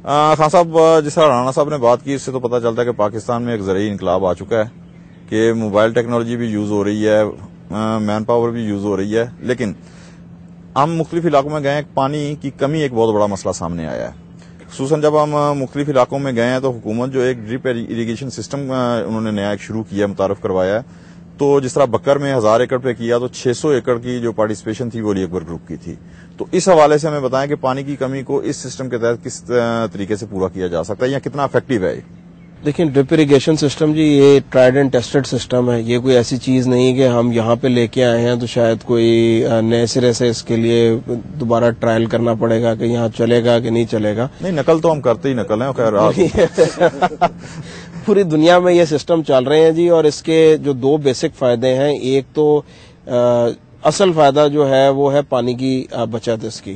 خان صاحب، جس طرح رانا صاحب نے بات کی، اس سے تو پتہ چلتا ہے کہ پاکستان میں ایک زرعی انقلاب آ چکا ہے کہ موبائل ٹیکنالوجی بھی یوز ہو رہی ہے، مین پاور بھی یوز ہو رہی ہے، لیکن ہم مختلف علاقوں میں گئے ہیں، پانی کی کمی ایک بہت بڑا مسئلہ سامنے آیا ہے۔ خصوصاً جب ہم مختلف علاقوں میں گئے ہیں تو حکومت جو ایک ڈرپ اریگیشن سسٹم انہوں نے نیا ایک شروع کیا، متعارف کروایا ہے۔ تو جس طرح بکر میں 1000 ایکڑ پہ کیا تو 600 ایکڑ کی جو پارٹیسپیشن تھی وہ علی اکبر گروپ کی تھی۔ تو اس حوالے سے ہمیں بتائیں کہ پانی کی کمی کو اس سسٹم کے تحت کس طریقے سے پورا کیا جا سکتا ہے یا کتنا افیکٹو ہے؟ دیکھیں، ڈرپ اریگیشن سسٹم جی یہ ٹرائیڈ اینڈ ٹیسٹڈ سسٹم ہے، یہ کوئی ایسی چیز نہیں کہ ہم یہاں پہ لے کے آئے ہیں تو شاید کوئی نئے سرے سے اس کے لیے دوبارہ ٹرائل کرنا پڑے گا کہ یہاں چلے گا کہ نہیں چلے گا۔ نہیں، نقل تو ہم کرتے ہی نقل ہیں، خیر پوری دنیا میں یہ سسٹم چل رہے ہیں جی، اور اس کے جو دو بیسک فائدے ہیں، ایک تو اصل فائدہ جو ہے وہ ہے پانی کی بچت۔ اس کی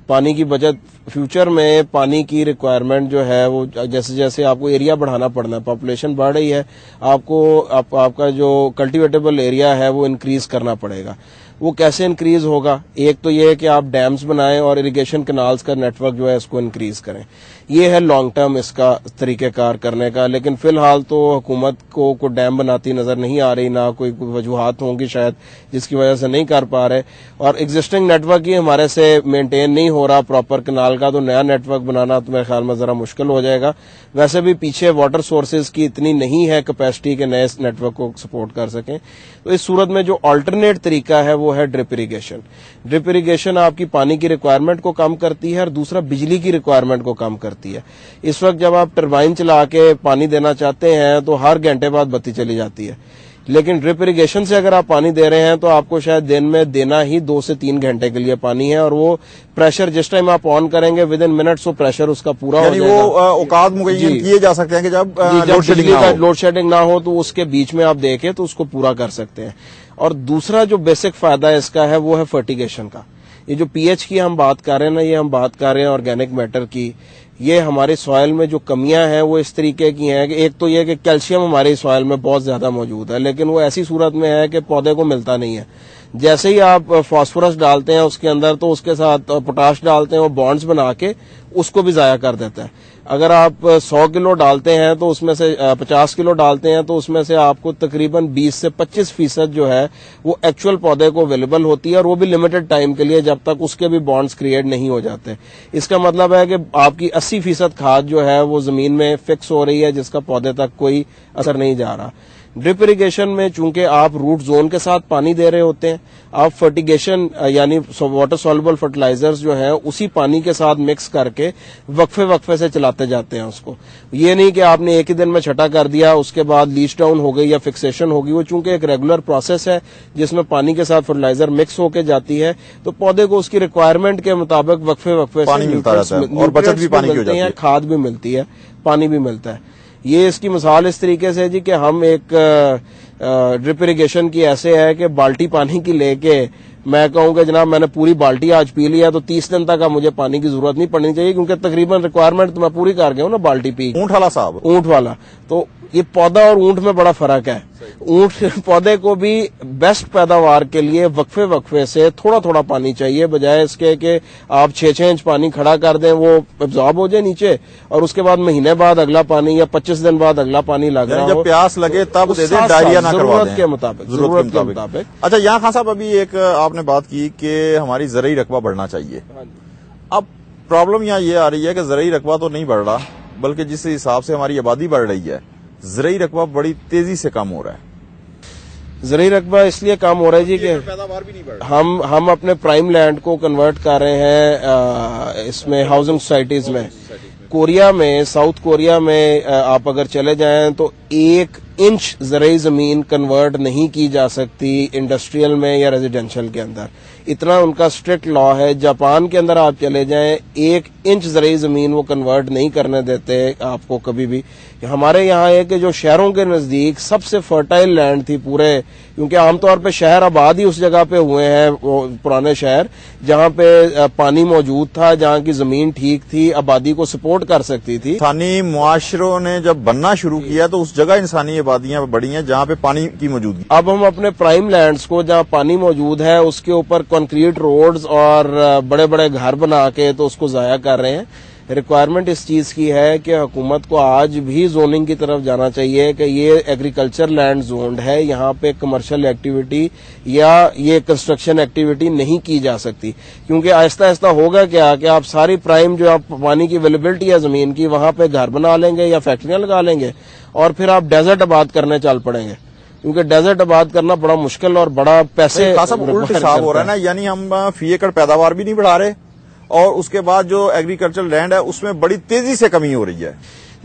پانی کی بچت فیوچر میں پانی کی ریکوائرمنٹ جو ہے وہ جیسے جیسے آپ کو ایریا بڑھانا پڑنا ہے، پاپولیشن بڑھ رہی ہے، آپ کا جو کلٹیویٹیبل ایریا ہے وہ انکریز کرنا پڑے گا۔ وہ کیسے انکریز ہوگا؟ ایک تو یہ ہے کہ آپ ڈیمز بنائیں اور اریگیشن کنالز کا نیٹ ورک جو ہے اس کو انکریز کریں، یہ ہے لانگ ٹرم اس کا طریقہ کار کرنے کا۔ لیکن فی الحال تو حکومت کو کوئی ڈیم بناتی نظر نہیں آ رہی، نہ کوئی وجوہات ہوں گی شاید جس کی وجہ سے نہیں کر پا رہے، اور ایگزسٹنگ نیٹ ورک ہی ہمارے سے مینٹین نہیں ہو رہا پراپر کنال کا، تو نیا نیٹ ورک بنانا تو میرے خیال میں ذرا مشکل ہو جائے گا۔ ویسے بھی پیچھے واٹر سورسز کی اتنی نہیں ہے کیپیسٹی کہ نئے نیٹ ورک کو سپورٹ کر سکیں، تو اس صورت میں جو آلٹرنیٹ طریقہ ہے وہ ہے ڈرپ اریگیشن۔ ڈرپ اریگیشن آپ کی پانی کی ریکوائرمنٹ کو کم کرتی ہے اور دوسرا بجلی کی ریکوائرمنٹ کو کم کرتی ہے۔ اس وقت جب آپ ٹربائن چلا کے پانی دینا چاہتے ہیں تو ہر گھنٹے بعد بتی چلی جاتی ہے، لیکن ڈرپ اریگیشن سے اگر آپ پانی دے رہے ہیں تو آپ کو شاید دن میں دینا ہی 2 سے 3 گھنٹے کے لیے پانی ہے، اور وہ پریشر جس ٹائم آپ آن کریں گے ود ان منٹس وہ پریشر اس کا پورا ہو جائے گا۔ یعنی وہ اوقات معین کیے جا سکتے ہیں کہ جب لوڈ شیڈنگ نہ ہو تو اس کے بیچ میں آپ دیکھیں تو اس کو پورا کر سکتے ہیں۔ اور دوسرا جو بیسک فائدہ اس کا ہے وہ ہے فرٹیگیشن کا۔ یہ جو پی ایچ کی ہم بات کر رہے ہیں نا، یہ ہم بات کر رہے ہیں آرگینک میٹر کی۔ یہ ہمارے سوائل میں جو کمیاں ہیں وہ اس طریقے کی ہیں کہ ایک تو یہ کہ کیلشیم ہمارے سوائل میں بہت زیادہ موجود ہے، لیکن وہ ایسی صورت میں ہے کہ پودے کو ملتا نہیں ہے۔ جیسے ہی آپ فاسفورس ڈالتے ہیں اس کے اندر تو اس کے ساتھ پوٹاش ڈالتے ہیں، وہ بانڈز بنا کے اس کو بھی ضائع کر دیتا ہے۔ اگر آپ 100 کلو ڈالتے ہیں تو اس میں سے 50 کلو ڈالتے ہیں تو اس میں سے آپ کو تقریباً 20 سے 25% جو ہے وہ ایکچوئل پودے کو اویلیبل ہوتی ہے، اور وہ بھی لمیٹڈ ٹائم کے لیے جب تک اس کے بھی بانڈز کریٹ نہیں ہو جاتے۔ اس کا مطلب ہے کہ آپ کی 80% کھاد جو ہے وہ زمین میں فکس ہو رہی ہے جس کا پودے تک کوئی اثر نہیں جا رہا۔ ڈرپ اریگیشن میں چونکہ آپ روٹ زون کے ساتھ پانی دے رہے ہوتے ہیں، آپ فرٹیگیشن یعنی واٹر سولوبل فرٹیلائزرز جو ہیں اسی پانی کے ساتھ مکس کر کے وقفے سے چلاتے جاتے ہیں اس کو۔ یہ نہیں کہ آپ نے ایک ہی دن میں چھٹا کر دیا اس کے بعد لیچ ڈاؤن ہو گئی یا فکسیشن ہوگی، وہ چونکہ ایک ریگولر پروسیس ہے جس میں پانی کے ساتھ فرٹیلائزر مکس ہو کے جاتی ہے، تو پودے کو اس کی ریکوائرمنٹ کے مطابق وقفے سے پانی ملتا رہتا ہے اور بچت بھی پانی کی ہو جاتی ہے، کھاد بھی ملتی ہے، پانی بھی ملتا ہے۔ یہ اس کی مثال اس طریقے سے جی کہ ہم ایک ڈرپ اریگیشن کی ایسے ہے کہ بالٹی پانی کی لے کے میں کہوں کہ جناب میں نے پوری بالٹی آج پی لیا تو 30 دن تک مجھے پانی کی ضرورت نہیں پڑنی چاہیے، کیونکہ تقریباً ریکوائرمنٹ تو میں پوری کر گیا ہوں نا بالٹی پی۔ اونٹ والا تو یہ پودا اور اونٹ میں بڑا فرق ہے۔ اونٹ پودے کو بھی بیسٹ پیداوار کے لیے وقفے سے تھوڑا تھوڑا پانی چاہیے، بجائے اس کے کہ آپ 6 انچ پانی کھڑا کر دیں وہ ابزارب ہو جائے نیچے، اور اس کے بعد مہینے بعد اگلا پانی یا 25 دن بعد اگلا پانی لگ رہا ہو، جب پیاس لگے تب دے دیں، ڈائریا نہ کروا دیں، ضرورت کے مطابق۔ اچھا یہاں خان صاحب ابھی ایک آپ نے بات کی کہ ہماری زرعی رقبہ بڑھنا چاہیے۔ اب پرابلم یہاں یہ آ رہی ہے کہ زرعی رقبہ تو نہیں بڑھ رہا، بلکہ جس حساب سے ہماری آبادی بڑھ رہی ہے زرعی رقبہ بڑی تیزی سے کم ہو رہا ہے۔ زرعی رقبہ اس لیے کم ہو رہا ہے جی کہ پیداوار بھی نہیں بڑھ رہی، ہم اپنے پرائم لینڈ کو کنورٹ کر رہے ہیں اس میں ہاؤسنگ سوسائٹیز میں۔ کوریا میں، ساؤتھ کوریا میں آپ اگر چلے جائیں تو 1 انچ زرعی زمین کنورٹ نہیں کی جا سکتی انڈسٹریل میں یا ریزیڈینشل کے اندر، اتنا ان کا اسٹرکٹ لا ہے۔ جاپان کے اندر آپ چلے جائیں 1 انچ زرعی زمین وہ کنورٹ نہیں کرنے دیتے آپ کو کبھی بھی۔ ہمارے یہاں ہے کہ جو شہروں کے نزدیک سب سے فرٹائل لینڈ تھی پورے، کیونکہ عام طور پہ شہر آباد ہی اس جگہ پہ ہوئے ہیں، پرانے شہر جہاں پہ پانی موجود تھا، جہاں کی زمین ٹھیک تھی، آبادی کو سپورٹ کر سکتی تھی۔ انسانی معاشروں نے جب بننا شروع کیا تو اس جگہ انسانی آبادیاں بڑی ہیں جہاں پہ پانی کی موجودگی۔ اب ہم اپنے پرائم لینڈز کو جہاں پانی موجود ہے اس کے اوپر کنکریٹ روڈز اور بڑے بڑے گھر بنا کے تو اس کو ضائع کر رہے ہیں۔ ریکوائرمنٹ اس چیز کی ہے کہ حکومت کو آج بھی زوننگ کی طرف جانا چاہیے کہ یہ ایگریکلچر لینڈ زونڈ ہے, یہاں پہ کمرشل ایکٹیویٹی یا یہ کنسٹرکشن ایکٹیویٹی نہیں کی جا سکتی, کیونکہ آہستہ آہستہ ہوگا کیا کہ آپ ساری پرائم جو آپ پانی کی اویلیبلٹی ہے زمین کی وہاں پہ گھر بنا لیں گے یا فیکٹریاں لگا لیں گے اور پھر آپ ڈیزرٹ آباد کرنے چل پڑیں گے, کیونکہ ڈیزرٹ آباد کرنا بڑا مشکل اور بڑا پیسے الٹ حساب ہو رہا ہے نا, یعنی ہم فی ایکڑ پیداوار بھی نہیں بڑھا رہے اور اس کے بعد جو ایگریکلچر لینڈ ہے اس میں بڑی تیزی سے کمی ہو رہی ہے.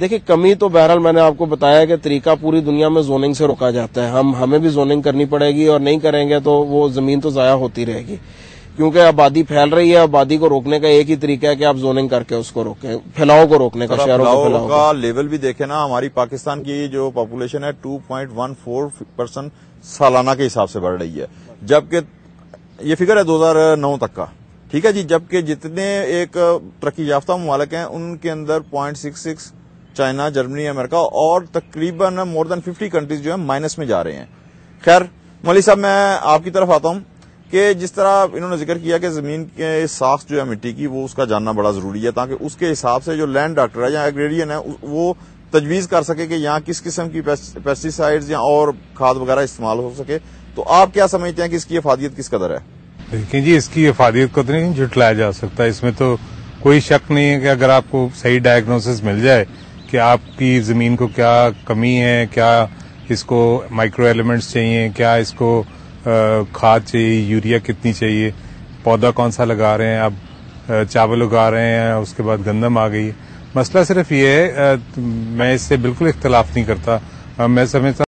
دیکھیں کمی تو بہرحال میں نے آپ کو بتایا کہ طریقہ پوری دنیا میں زوننگ سے روکا جاتا ہے, ہمیں بھی زوننگ کرنی پڑے گی اور نہیں کریں گے تو وہ زمین تو ضائع ہوتی رہے گی, کیونکہ آبادی پھیل رہی ہے. آبادی کو روکنے کا ایک ہی طریقہ ہے کہ آپ زوننگ کر کے اس کو روکیں, پھیلاؤ کو روکنے کا, شہروں کے پھیلاؤ کا لیول بھی دیکھیں نا, ہماری پاکستان کی جو پاپولیشن ہے 2.14% سالانہ کے حساب سے بڑھ رہی ہے, جبکہ یہ فگر ہے 2009 تک کا, ٹھیک ہے جی, جبکہ جتنے ایک ترقی یافتہ ممالک ہیں ان کے اندر 0.66 چائنا, جرمنی, امریکہ اور تقریباً مور دین 50 کنٹریز جو ہیں مائنس میں جا رہے ہیں. خیر مولوی صاحب میں آپ کی طرف آتا ہوں کہ جس طرح انہوں نے ذکر کیا کہ زمین کے ساخت جو ہے مٹی کی وہ اس کا جاننا بڑا ضروری ہے تاکہ اس کے حساب سے جو لینڈ ڈاکٹر ہے یا ایگریرین ہے وہ تجویز کر سکے کہ یہاں کس قسم کی پیسٹی سائیڈز یا اور کھاد وغیرہ استعمال ہو سکے, تو آپ کیا سمجھتے ہیں کہ اس کی افادیت کس قدر ہے؟ دیکھیں جی, اس کی افادیت کو تو نہیں جھٹلایا جا سکتا, اس میں تو کوئی شک نہیں ہے کہ اگر آپ کو صحیح ڈائگنوسس مل جائے کہ آپ کی زمین کو کیا کمی ہے, کیا اس کو مائکرو ایلیمنٹس چاہیے, کیا اس کو کھاد چاہیے, یوریا کتنی چاہیے, پودا کون سا لگا رہے ہیں, اب چاول اگا رہے ہیں, اس کے بعد گندم آ گئی. مسئلہ صرف یہ ہے, میں اس سے بالکل اختلاف نہیں کرتا, میں سمجھتا